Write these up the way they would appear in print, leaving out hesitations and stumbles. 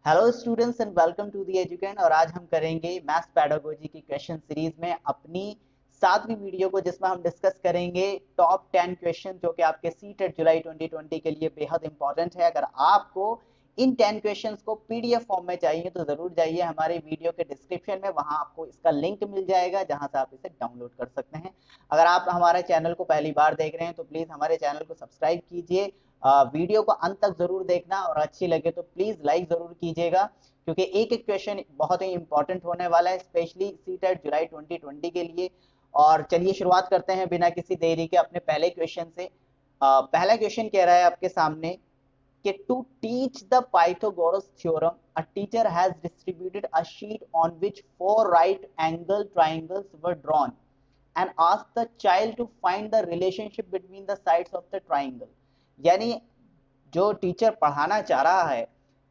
Hello students and welcome to the education. और आज हम करेंगे मैथ्स पेडागोजी की क्वेश्चन सीरीज में अपनी 7वीं वीडियो को, जिसमें हम डिस्कस करेंगे टॉप 10 क्वेश्चन जो कि आपके सीटेट जुलाई 2020 के लिए बेहद इंपॉर्टेंट है। अगर आपको इन 10 क्वेश्चंस को पीडीएफ फॉर्म में चाहिए तो जरूर जाइए हमारे वीडियो के डिस्क्रिप्शन में, वहां आपको इसका लिंक मिल जाएगा जहां से आप इसे डाउनलोड कर सकते हैं। अगर आप हमारे चैनल को पहली बार देख रहे हैं तो प्लीज हमारे चैनल को सब्सक्राइब कीजिए, वीडियो को अंत तक जरूर देखना और अच्छी लगे तो प्लीज लाइक जरूर कीजिएगा, क्योंकि एक एक क्वेश्चन बहुत ही इंपॉर्टेंट होने वाला है, स्पेशली सीटेट जुलाई 2020 के लिए। और चलिए शुरुआत करते हैं बिना किसी देरी के अपने पहले क्वेश्चन से। पहला क्वेश्चन कह रहा है आपके सामने कि to teach the Pythagoras theorem a teacher has distributed a sheet on which 4 right angle triangles were drawn and ask the child to find the relationship between the sides of the triangle। यानी जो teacher पढ़ाना चाह रहा है,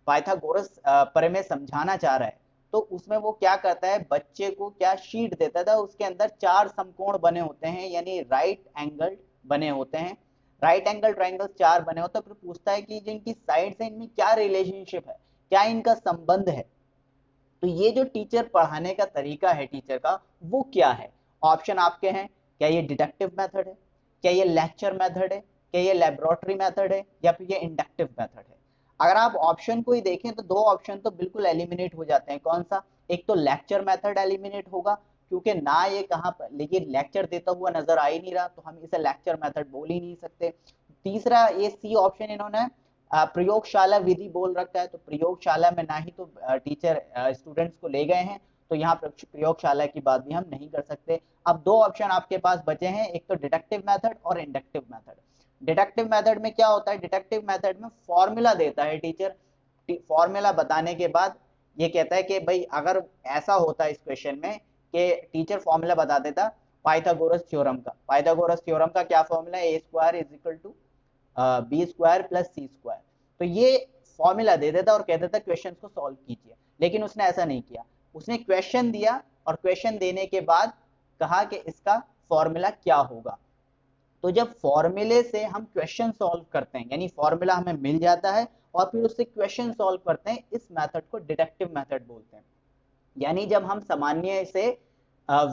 Pythagoras प्रमेय समझाना चाह रहा है, तो उसमें वो क्या करता है, बच्चे को क्या शीट देता था, उसके अंदर 4 समकोण बने होते हैं, यानी राइट एंगल बने होते हैं, राइट एंगल ट्राइंगल 4 बने होते हैं। फिर पूछता है कि जिनकी साइड से इनमें क्या रिलेशनशिप है, क्या इनका संबंध है। तो ये जो टीचर पढ़ाने का तरीका है टीचर का, वो क्या है। ऑप्शन आपके हैं, क्या ये डिडक्टिव मेथड है, क्या ये लेक्चर मेथड है, क्या ये लेबोरेटरी मेथड है, या फिर ये इंडक्टिव मेथड है। अगर आप ऑप्शन को ही देखें तो दो ऑप्शन तो बिल्कुल एलिमिनेट हो जाते हैं। कौन सा? एक तो लेक्चर मेथड एलिमिनेट होगा, क्योंकि ना ये कहाँ पर लेकिन लेक्चर देता हुआ नजर आ ही नहीं रहा, तो हम इसे लेक्चर मेथड बोल ही नहीं सकते। तीसरा ये सी ऑप्शन इन्होंने प्रयोगशाला विधि बोल रखा है, तो प्रयोगशाला में ना ही तो टीचर स्टूडेंट्स को ले गए हैं, तो यहाँ प्रयोगशाला की बात भी हम नहीं कर सकते। अब दो ऑप्शन आपके पास बचे हैं, एक तो डिडक्टिव मेथड और इंडक्टिव मेथड। डिडक्टिव मेथड में क्या होता है, डिडक्टिव मेथड में फॉर्मूला देता है टीचर, फॉर्मूला बताने के बाद ये कहता है कि भाई अगर ऐसा होता है इस क्वेश्चन में कि टीचर फॉर्मूला बता देता पाइथागोरस थ्योरम का। पाइथागोरस थ्योरम का क्या फॉर्मूला है, A square is equal to B square plus C square. तो ये फॉर्मूला दे देता और कह देता क्वेश्चन को सॉल्व कीजिए, लेकिन उसने ऐसा नहीं किया। उसने क्वेश्चन दिया और क्वेश्चन देने के बाद कहा कि इसका फॉर्मूला क्या होगा। तो जब फॉर्मूले से हम क्वेश्चन सॉल्व करते हैं, यानी फॉर्मूला हमें मिल जाता है और फिर उससे क्वेश्चन सॉल्व करते हैं, इस मेथड को डिडक्टिव मेथड बोलते हैं। यानी जब हम सामान्य से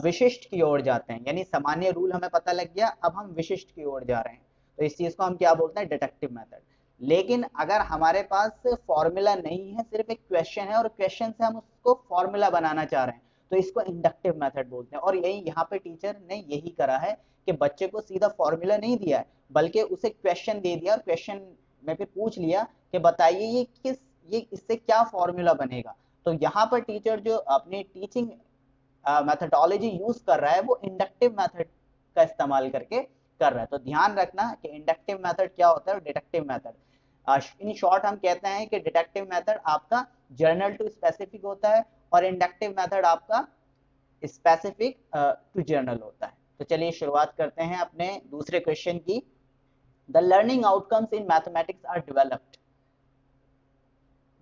विशिष्ट की ओर जाते हैं, यानी सामान्य रूल हमें पता लग गया, अब हम विशिष्ट की ओर जा रहे हैं, तो इस चीज को हम क्या बोलते हैं, डिडक्टिव मेथड। लेकिन अगर हमारे पास फॉर्मूला नहीं है, सिर्फ एक क्वेश्चन है और क्वेश्चन से हम उसको फॉर्मूला बनाना चाह रहे हैं, तो इसको इंडक्टिव मेथड बोलते हैं। और यही यहाँ पे टीचर ने यही करा है कि बच्चे को सीधा फॉर्मूला नहीं दिया है, बल्कि उसे क्वेश्चन दे दिया और क्वेश्चन में फिर पूछ लिया कि बताइए ये इससे क्या फॉर्मूला बनेगा। तो यहाँ पर टीचर जो अपनी टीचिंग मेथडोलॉजी यूज कर रहा है वो इंडक्टिव मेथड का इस्तेमाल करके कर रहा है। तो ध्यान रखना कि इंडक्टिव मेथड क्या होता है और डिडक्टिव मेथड। इन शॉर्ट हम कहते हैं कि डिडक्टिव मेथड आपका जर्नल टू स्पेसिफिक होता है और इंडक्टिव मेथड आपका स्पेसिफिक टू जर्नल होता है। तो चलिए शुरुआत करते हैं अपने दूसरे क्वेश्चन की। The learning outcomes in mathematics are developed.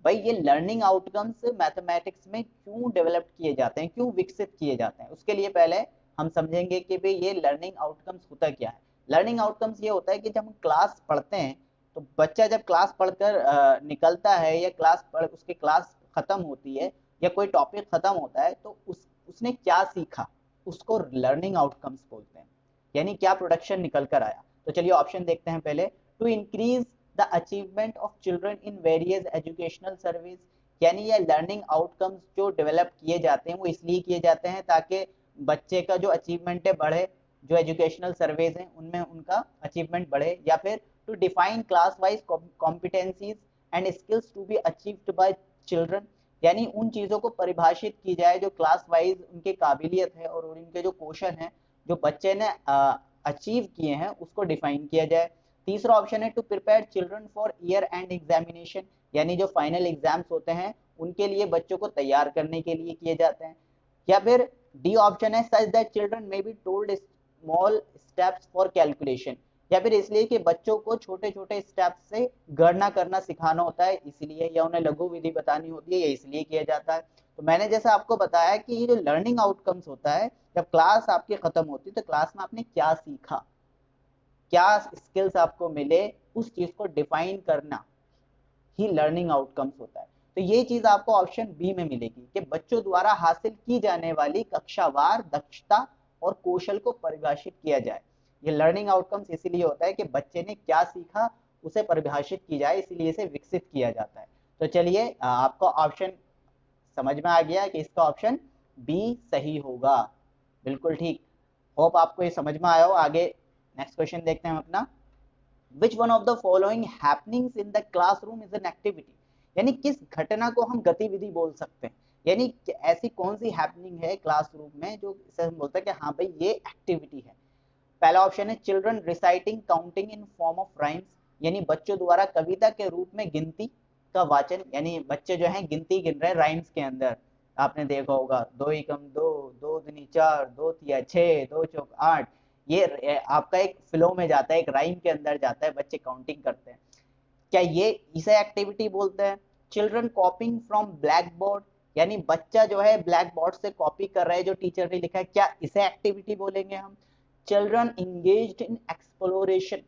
भाई ये लर्निंग आउटकम्स मैथमेटिक्स में क्यों डेवलप किए जाते हैं, क्यों विकसित किए जाते हैं, उसके लिए पहले हम समझेंगे कि भाई ये लर्निंग आउटकम्स होता क्या है। लर्निंग आउटकम्स ये होता है कि जब हम क्लास पढ़ते हैं, तो बच्चा जब क्लास पढ़कर निकलता है या उसकी क्लास खत्म होती है या कोई टॉपिक खत्म होता है, तो उसने क्या सीखा, उसको लर्निंग आउटकम्स बोलते हैं, यानी क्या प्रोडक्शन निकल कर आया। तो चलिए ऑप्शन देखते हैं पहले। To increase the achievement of children in various educational service, यानी ये लर्निंग आउटकम्स जो डेवलप किए जाते हैं वो इसलिए किए जाते हैं ताकि बच्चे का जो अचीवमेंट है बढ़े, जो एजुकेशनल सर्वेज हैं उनमें उनका अचीवमेंट बढ़े। या फिर to define class wise competencies and skills to be achieved by children, यानी उन चीज़ों को परिभाषित की जाए जो क्लास वाइज उनके काबिलियत है और उनके जो कौशल हैं जो बच्चे ने अचीव किए हैं उसको डिफाइन किया जाए। तीसरा ऑप्शन है to prepare children for year end examination, यानी जो फाइनल एग्जाम्स होते हैं उनके लिए बच्चों को तैयार करने के लिए किए जाते हैं। या फिर डी ऑप्शन है such that children may be told small steps for calculation, या फिर इसलिए कि बच्चों को छोटे छोटे स्टेप्स से गणना करना सिखाना होता है इसलिए, या उन्हें लघु विधि बतानी होती है, या इसलिए किया जाता है। तो मैंने जैसा आपको बताया कि ये जो लर्निंग आउटकम्स होता है, जब क्लास आपकी खत्म होती है तो क्लास में आपने क्या सीखा, क्या स्किल्स आपको मिले, उस चीज को डिफाइन करना ही लर्निंग आउटकम्स होता है। तो ये चीज आपको ऑप्शन बी में मिलेगी कि बच्चों द्वारा हासिल की जाने वाली कक्षावार दक्षता और कौशल को परिभाषित किया जाए। ये लर्निंग आउटकम्स इसीलिए होता है कि बच्चे ने क्या सीखा उसे परिभाषित की जाए, इसीलिए इसे विकसित किया जाता है। तो चलिए आपको ऑप्शन समझ में आ गया कि इसका ऑप्शन बी सही होगा। बिल्कुल ठीक। होप आपको ये समझ में आया हो। आगे नेक्स्ट क्वेश्चन देखते हैं हम अपना। Which one of the following happenings in the classroom is an activity, यानी किस घटना को हम गतिविधि बोल सकते हैं, यानी ऐसी कौन सी हैपनिंग है क्लासरूम में जो इसे हम बोलते हैं कि हाँ भाई ये एक्टिविटी है। पहला ऑप्शन है children reciting counting in form of rhymes, यानी बच्चों द्वारा कविता के रूप में गिनती का वाचन, यानी बच्चे जो है गिनती गिन रहे हैं राइम्स के अंदर। आपने देखा होगा 2 एकम 2, 2 दूनी 4, 2 तिया 6, 2 चौक 8, ये आपका एक फ्लो में जाता है, एक राइम के अंदर जाता है, बच्चे काउंटिंग करते हैं। क्या ये इसे एक्टिविटी बोलते हैं? चिल्ड्रन कॉपिंग फ्रॉम ब्लैक बोर्ड, यानी बच्चा जो है ब्लैक बोर्ड से कॉपी कर रहा है जो टीचर ने लिखा है, क्या इसे एक्टिविटी बोलेंगे हम? चिल्ड्रन इंगेज्ड इन एक्सप्लोरेशन,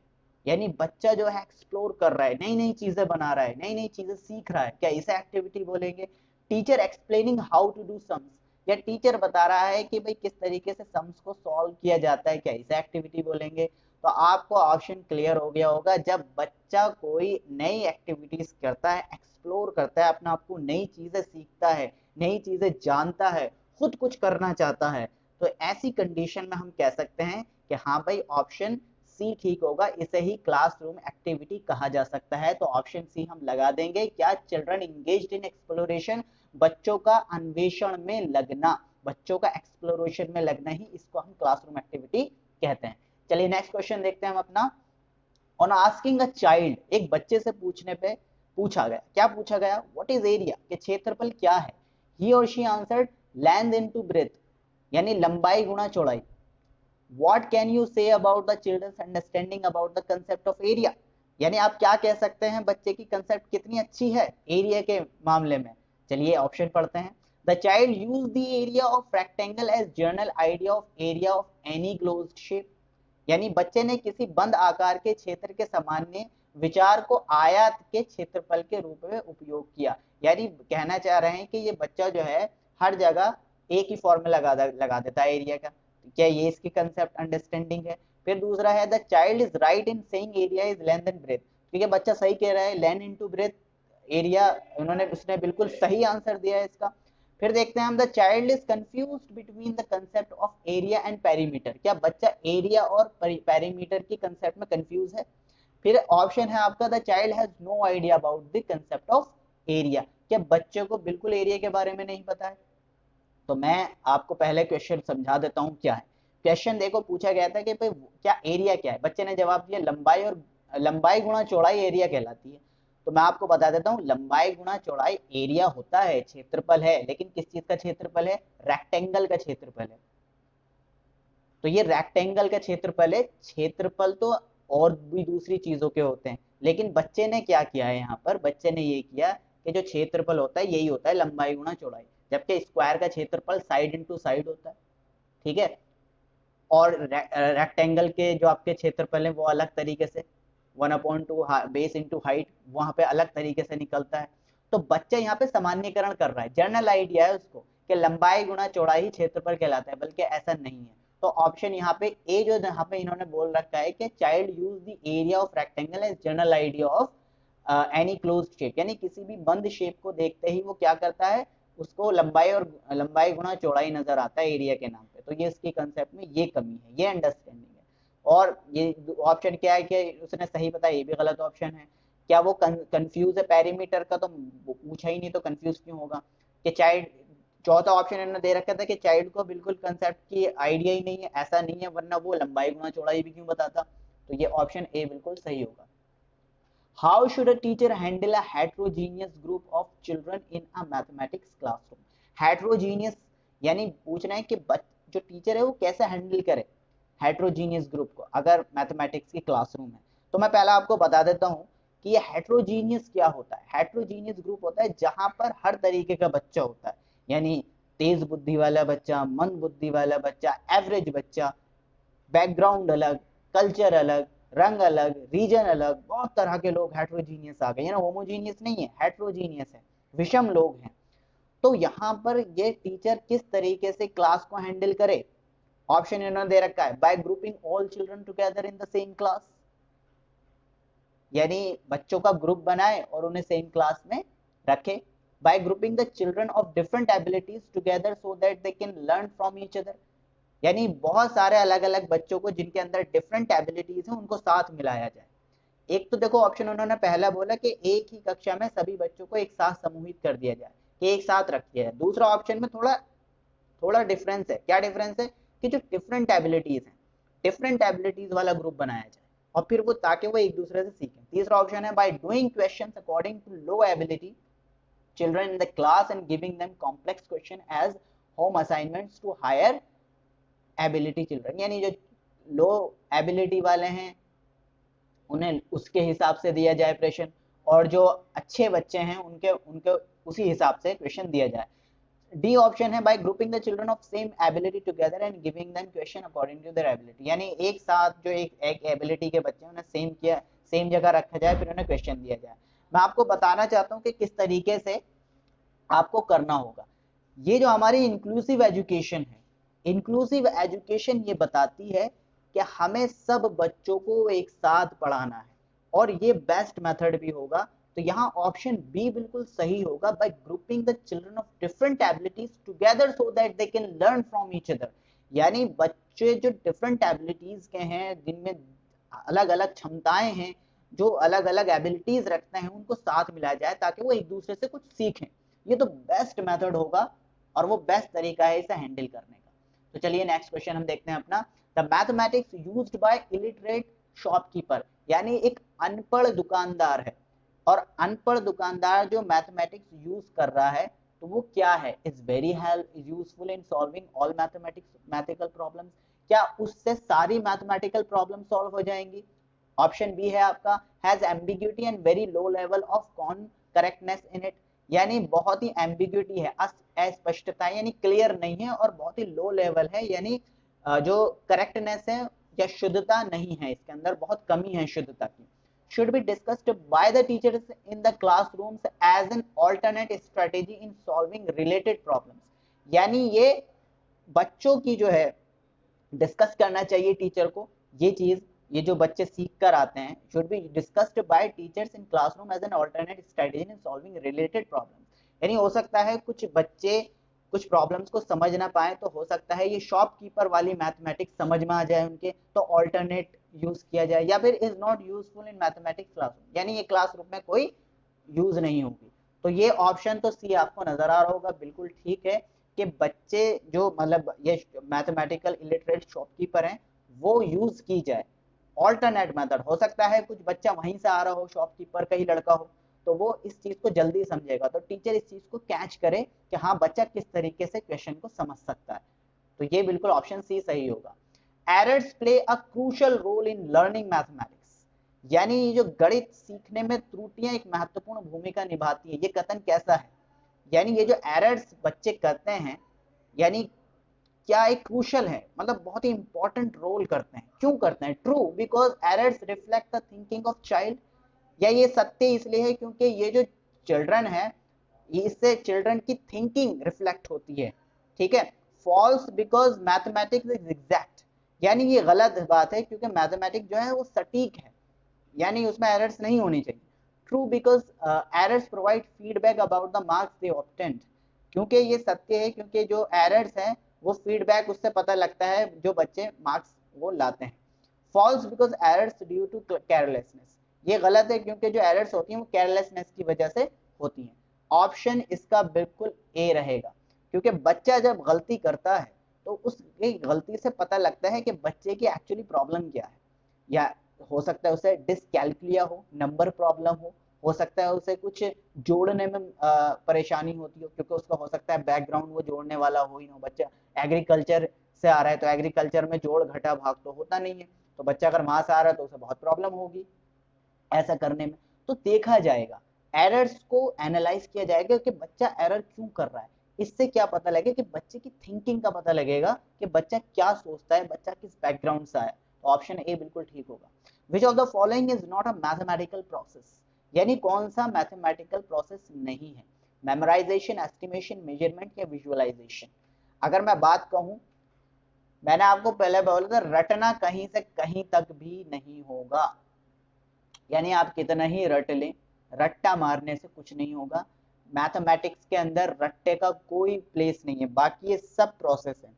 यानी बच्चा जो है एक्सप्लोर कर रहा है, नई नई चीजें बना रहा है, नई नई चीजें सीख रहा है, क्या इसे एक्टिविटी बोलेंगे? Teacher explaining how to do sums, या टीचर बता रहा है कि भाई किस तरीके से सम्स को सॉल्व किया जाता है, क्या इसे एक्टिविटी बोलेंगे? तो आपको ऑप्शन क्लियर हो गया होगा। जब बच्चा कोई नई एक्टिविटीज करता है, एक्सप्लोर करता है, अपने आप को नई चीजें सीखता है, नई चीजें जानता है, खुद कुछ करना चाहता है, तो ऐसी कंडीशन में हम कह सकते हैं कि हाँ भाई ऑप्शन सी ठीक होगा, इसे ही क्लासरूम एक्टिविटी कहा जा सकता है। तो ऑप्शन सी हम लगा देंगे। क्या? चिल्ड्रन इंगेज्ड इन एक्सप्लोरेशन, बच्चों का अन्वेषण में लगना, बच्चों का एक्सप्लोरेशन में लगना ही इसको हम क्लासरूम एक्टिविटी कहते हैं। चलिए नेक्स्ट क्वेश्चन देखते हैं हम अपना। ऑन आस्किंग अ चाइल्ड, एक बच्चे से पूछने पे पूछा गया, क्या पूछा गया? व्हाट इज एरिया, कि क्षेत्रफल क्या है? ही और she answered length into breadth, यानी लंबाई गुणा चौड़ाई। What can you say about the children's understanding about the concept of area, यानी आप क्या कह सकते हैं बच्चे की कंसेप्ट कितनी अच्छी है एरिया के मामले में? चलिए ऑप्शन पढ़ते हैं। The child use the area of rectangle as general idea of area of any closed shape, यानी बच्चे ने किसी बंद आकार के क्षेत्र के सामान्य विचार को आयत के क्षेत्रफल के रूप में उपयोग किया, यानी कहना चाह रहे हैं कि ये बच्चा जो है हर जगह एक ही फॉर्मूला लगा देता है एरिया का। क्या ये इसकी कंसेप्ट अंडरस्टैंडिंग है? फिर दूसरा है the child is right in saying area is length and breadth, ठीक है बच्चा सही कह रहा है, लेंथ इनटू ब्रेथ एरिया, उसने बिल्कुल सही आंसर दिया है इसका। फिर देखते हैं हम the child is confused between the concept of area and perimeter, क्या बच्चा एरिया और पेरीमीटर की कंसेप्ट में कंफ्यूज है? फिर ऑप्शन है आपका the child has no idea about the concept of area, क्या बच्चे को बिल्कुल एरिया के बारे में नहीं पता है? तो मैं आपको पहले क्वेश्चन समझा देता हूं क्या है। क्वेश्चन देखो पूछा गया था कि भाई क्या एरिया क्या है, बच्चे ने जवाब दिया लंबाई, और लंबाई गुणा चौड़ाई एरिया कहलाती है। तो मैं आपको बता देता हूँ लंबाई गुणा चौड़ाई एरिया होता है, क्षेत्रफल है, लेकिन किस चीज का क्षेत्रफल है? रेक्टेंगल का क्षेत्रफल है। तो ये रेक्टेंगल का क्षेत्रफल है। क्षेत्रफल तो और भी दूसरी चीजों के होते हैं, लेकिन बच्चे ने क्या किया है यहाँ पर? बच्चे ने ये किया कि जो क्षेत्रफल होता है यही होता है लंबाई गुणा चौड़ाई, जबकि स्क्वायर का क्षेत्रफल साइड इंटू साइड होता है, ठीक है। और रेक्टेंगल के जो आपके क्षेत्रफल है वो अलग तरीके से 1/2 बेस इंटू हाइट, वहां पे अलग तरीके से निकलता है। तो बच्चा यहाँ पे सामान्यकरण कर रहा है, जनरल आइडिया है उसको कि लंबाई गुणा चौड़ाई क्षेत्रफल कहलाता है, बल्कि ऐसा नहीं है। तो ऑप्शन यहाँ पे ए जो यहाँ पे इन्होंने बोल रखा है कि child use the area of rectangle as general idea of any closed shape, यानी किसी भी बंद शेप को देखते ही वो क्या करता है, उसको लंबाई और लंबाई गुणा चौड़ाई नजर आता है एरिया के नाम पे। तो ये इसकी कंसेप्ट में ये कमी है, ये अंडरस्टैंडिंग है। और ये ऑप्शन क्या है कि उसने सही बताया, ये भी गलत ऑप्शन है। क्या वो कंफ्यूज है पेरीमीटर का? तो पूछा ही नहीं तो कंफ्यूज क्यों होगा? कि चाइल्ड, चौथा ऑप्शन इन्होंने दे रखा था कि चाइल्ड को बिल्कुल कंसेप्ट की आइडिया ही नहीं है, ऐसा नहीं है, वरना वो लंबाई गुणा चौड़ाई भी क्यों बताता? तो ये ऑप्शन ए बिल्कुल सही होगा। How should a teacher handle a heterogeneous group of children in a mathematics classroom? Heterogeneous यानी पूछना है कि जो टीचर है वो कैसे हैंडल करे हेट्रोजीनियस ग्रुप को अगर मैथमेटिक्स की क्लासरूम है। तो मैं पहला आपको बता देता हूँ कि ये हेट्रोजीनियस क्या होता है। हेट्रोजीनियस ग्रुप होता है जहां पर हर तरीके का बच्चा होता है, यानी तेज बुद्धि वाला बच्चा, मंद बुद्धि वाला बच्चा, एवरेज बच्चा, बैकग्राउंड अलग, कल्चर अलग, रंग अलग, रीजन अलग, बहुत तरह के लोग हेट्रोजीनियस आ गए, होमोजीनियस नहीं है, हेट्रोजीनियस है। विषम लोग हैं। तो यहाँ पर ये टीचर किस तरीके से क्लास को हैंडल करे? ऑप्शन इन्होंने दे रखा है by grouping all children together in the same class, यानी बच्चों का ग्रुप बनाए और उन्हें सेम क्लास में रखे। Bye grouping the children of different abilities together so that they can learn from each other, यानी बहुत सारे अलग अलग बच्चों को जिनके अंदर डिफरेंट एबिलिटीज है उनको साथ मिलाया जाए। एक तो देखो ऑप्शन उन्होंने पहला बोला कि एक ही कक्षा में सभी बच्चों को एक साथ समूहित कर दिया जाए, कि एक साथ रख दिया जाए। दूसरा ऑप्शन में थोड़ा थोड़ा डिफरेंस है। क्या डिफरेंस है? कि जो डिफरेंट एबिलिटीज है, डिफरेंट एबिलिटीज वाला ग्रुप बनाया जाए और फिर वो ताकि वो एक दूसरे से सीखें। तीसरा ऑप्शन है by doing questions according to low ability children in the class and giving them complex question as home assignments to higher ability children, यानी जो लो एबिलिटी वाले हैं उन्हें उसके हिसाब से दिया जाए प्रश्न, और जो अच्छे बच्चे हैं उनके उनके उसी हिसाब से क्वेश्चन दिया जाए। डी ऑप्शन है by grouping the children of same ability together and giving them question according to their ability, यानी एक साथ जो एक एबिलिटी के बच्चे उन्हें सेम जगह रखा जाए, फिर उन्हें क्वेश्चन दिया जाए। मैं आपको बताना चाहता हूँ कि किस तरीके से आपको करना होगा। ये जो हमारी इंक्लूसिव एजुकेशन है, इंक्लूसिव एजुकेशन ये बताती है कि हमें सब बच्चों को एक साथ पढ़ाना है और ये बेस्ट मेथड भी होगा। तो यहाँ ऑप्शन बी बिल्कुल सही होगा, bye grouping the children of different abilities together so that they can learn from each other, यानी बच्चे जो डिफरेंट एबिलिटीज के हैं, जिनमें अलग अलग क्षमताएं हैं, जो अलग अलग एबिलिटीज रखते हैं, उनको साथ मिलाया जाए ताकि वो एक दूसरे से कुछ सीखें। ये तो बेस्ट मेथड होगा और वो बेस्ट तरीका है इसे हैंडल करने का। तो चलिए नेक्स्ट क्वेश्चन हम देखते हैं अपना। The mathematics used by illiterate shopkeeper, यानी एक अनपढ़ दुकानदार है और अनपढ़ दुकानदार जो मैथमेटिक्स यूज कर रहा है तो वो क्या है? Is very useful in solving all mathematical problems, क्या उससे सारी मैथमेटिकल प्रॉब्लम सॉल्व हो जाएंगी? ऑप्शन बी है आपका has ambiguity and very low level of correctness in it, यानी बहुत ही एम्बिग्यूटी है, अस्पष्टता यानी क्लियर नहीं है, और बहुत ही लो लेवल है, यानी जो करेक्टनेस है या शुद्धता नहीं है, इसके अंदर बहुत कमी है शुद्धता की। should be discussed by the teachers in the classrooms as an alternate strategy in solving related problems, यानी ये बच्चों की जो है डिस्कस करना चाहिए टीचर को, ये चीज ये जो बच्चे सीख कर आते हैं should be discussed by teachers in classroom as an alternate strategy in solving related problems, यानी हो सकता है कुछ बच्चे कुछ प्रॉब्लम्स को समझ ना पाए, तो हो सकता है ये शॉपकीपर वाली मैथमेटिक्स समझ में आ जाए उनके, तो ऑल्टरनेट यूज किया जाए, या फिर is not useful in mathematics classroom, यानी ये क्लासरूम में कोई यूज नहीं होगी। तो ये ऑप्शन तो सी आपको नजर आ रहा होगा, बिल्कुल ठीक है कि बच्चे जो मतलब ये मैथमेटिकल इलिटरेट शॉपकीपर हैं वो यूज की जाए। ऑल्टरनेट मेथड हो सकता है कुछ बच्चा वहीं से आ रहा हो, शॉपकीपर का ही लड़का हो, तो वो इस चीज को जल्दी समझेगा, तो टीचर इस चीज को कैच करे कि हाँ बच्चा किस तरीके से क्वेश्चन को समझ सकता है। तो ये बिल्कुल ऑप्शन सी सही होगा। Errors play a crucial role in learning mathematics, यानी ये जो गणित सीखने में त्रुटियां एक महत्वपूर्ण भूमिका निभाती है, ये कथन कैसा है? यानी ये जो एरर्स बच्चे करते हैं, यानी क्या एक क्रूशल है, मतलब बहुत ही इंपॉर्टेंट रोल करते हैं। क्यों करते हैं? True because errors reflect the thinking of child, या ये सत्य इसलिए है क्योंकि ये जो चिल्ड्रन है इससे चिल्ड्रन की थिंकिंग रिफ्लेक्ट होती है, ठीक है। False because mathematics is exact, यानी ये गलत बात है क्योंकि मैथमेटिक्स जो है वो सटीक है, यानी उसमें एरर्स नहीं होनी चाहिए। True because errors provide feedback about the marks they obtained, क्योंकि ये सत्य है क्योंकि जो एरर्स हैं वो फीडबैक उससे पता लगता है जो बच्चे मार्क्स वो लाते हैं। False because errors due to carelessness, ये गलत है क्योंकि जो एरर्स होती हैं वो केयरलेसनेस की वजह से होती हैं। ऑप्शन इसका बिल्कुल ए रहेगा, क्योंकि बच्चा जब गलती करता है तो उस गलती से पता लगता है कि बच्चे की एक्चुअली प्रॉब्लम क्या है, या हो सकता है उसे डिसकैलकुलिया हो, नंबर प्रॉब्लम हो सकता है उसे कुछ जोड़ने में परेशानी होती हो, क्योंकि उसका हो सकता है बैकग्राउंड वो जोड़ने वाला हो ही ना, बच्चा एग्रीकल्चर से आ रहा है तो एग्रीकल्चर में जोड़ घटा भाग तो होता नहीं है, तो बच्चा अगर वहां से आ रहा है तो उसे बहुत प्रॉब्लम होगी ऐसा करने में। तो देखा जाएगा, एरर्स को एनालाइज किया जाएगा कि बच्चा एरर क्यों कर रहा है, इससे क्या पता लगेगा कि बच्चे की थिंकिंग का पता लगेगा कि बच्चा क्या सोचता है, बच्चा किस बैकग्राउंड से आया। तो ऑप्शन ए बिल्कुल ठीक होगा। Which of the following is not a mathematical process, यानी कौन सा मैथमेटिकल प्रोसेस नहीं है? मेमोराइजेशन, एस्टिमेशन, मेजरमेंट या विजुअलाइजेशन? अगर मैं बात कहूं, मैंने आपको पहले बोला था रटना कहीं से कहीं तक भी नहीं होगा, यानी आप कितना ही रट लें, रट्टा मारने से कुछ नहीं होगा। मैथमेटिक्स के अंदर रट्टे का कोई प्लेस नहीं है, बाकी ये सब प्रोसेस है,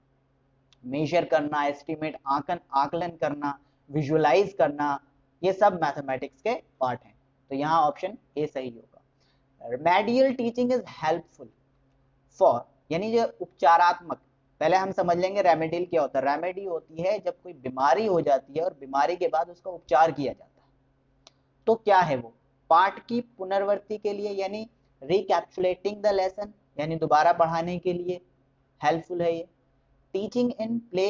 मेजर करना, एस्टिमेट, आकलन करना, विजुअलाइज करना, ये सब मैथमेटिक्स के पार्ट हैं। तो यहाँ ऑप्शन ए सही होगा। Remedial teaching is helpful for, यानी जो उपचारात्मक, पहले हम समझ लेंगे रेमेडियल क्या होता है। रेमेडी होती है जब कोई बीमारी हो जाती है और बीमारी के बाद उसका उपचार किया जाता है। तो क्या है वो? पाठ की पुनरावृत्ति के लिए, यानी रिकैप्सुलेटिंग द लेसन, यानी दोबारा पढ़ाने के लिए हेल्पफुल है ये। Teaching in play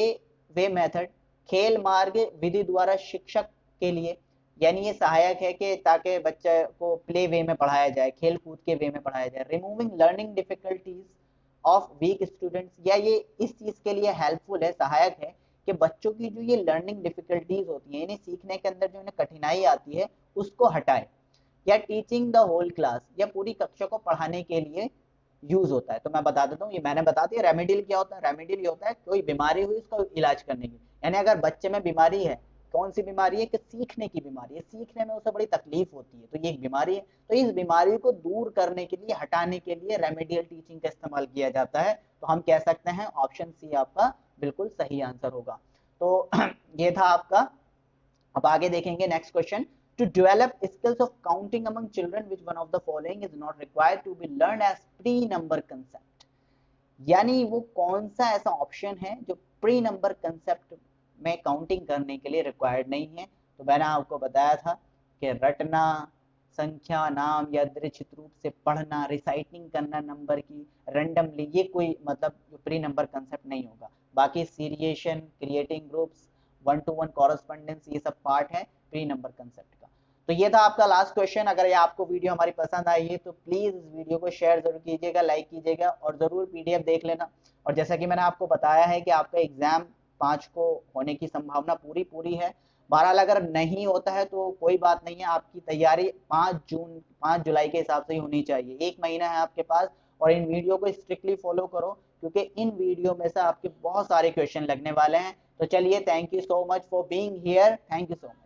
way method, खेल मार्ग विधि द्वारा शिक्षक के लिए, यानी ये सहायक है कि ताकि बच्चे को प्ले वे में पढ़ाया जाए, खेल कूद के वे में पढ़ाया जाए। Removing learning difficulties of weak students, या ये इस चीज के लिए हेल्पफुल है, सहायक है कि बच्चों की जो ये लर्निंग डिफिकल्टीज होती है, यानी सीखने के अंदर जो इन्हें कठिनाई आती है उसको हटाए। या टीचिंग द होल क्लास, या पूरी कक्षा को पढ़ाने के लिए यूज होता है। तो मैं बता देता हूँ, ये मैंने बता दिया। रेमेडियल क्या होता है? रेमेडियल ये होता है कोई बीमारी हुई उसका इलाज करने की, यानी अगर बच्चे में बीमारी है, कौन सी बीमारी है? कि सीखने की बीमारी है, सीखने में उसे बड़ी तकलीफ होती है, तो ये एक बीमारी है। तो इस बीमारी को दूर करने के लिए, हटाने के लिए रेमेडियल टीचिंग का इस्तेमाल किया जाता है। तो हम कह सकते हैं ऑप्शन सी आपका बिल्कुल सही आंसर होगा। तो ये था आपका। अब आगे देखेंगे next question. To develop skills of counting among children, which one of the following is not required to be learned as pre-number concept? यानी वो कौन सा ऐसा ऑप्शन है जो प्री नंबर कंसेप्ट में काउंटिंग करने के लिए रिक्वायर्ड नहीं है? तो मैंने आपको बताया था कि रटना, संख्या, नाम यादृच्छिक रूप से पढ़ना, रिसाइटिंग करना नंबर की रैंडमली, ये कोई मतलब प्री नंबर कंसेप्ट नहीं होगा। बाकी seriation, creating groups, one two one correspondence, ये सब पार्ट है प्री नंबर कंसेप्ट का। तो ये था आपका लास्ट क्वेश्चन। अगर ये आपको वीडियो हमारी पसंद आई है तो प्लीज इस वीडियो को शेयर जरूर कीजिएगा, लाइक कीजिएगा और जरूर पीडीएफ देख लेना। और जैसा कि मैंने आपको बताया है कि आपका एग्जाम 5 को होने की संभावना पूरी है। बहरहाल अगर नहीं होता है तो कोई बात नहीं है, आपकी तैयारी 5 जुलाई के हिसाब से ही होनी चाहिए। 1 महीना है आपके पास, और इन वीडियो को स्ट्रिक्टली फॉलो करो क्योंकि इन वीडियो में से आपके बहुत सारे क्वेश्चन लगने वाले हैं। तो चलिए, thank you so much for being here, thank you so much.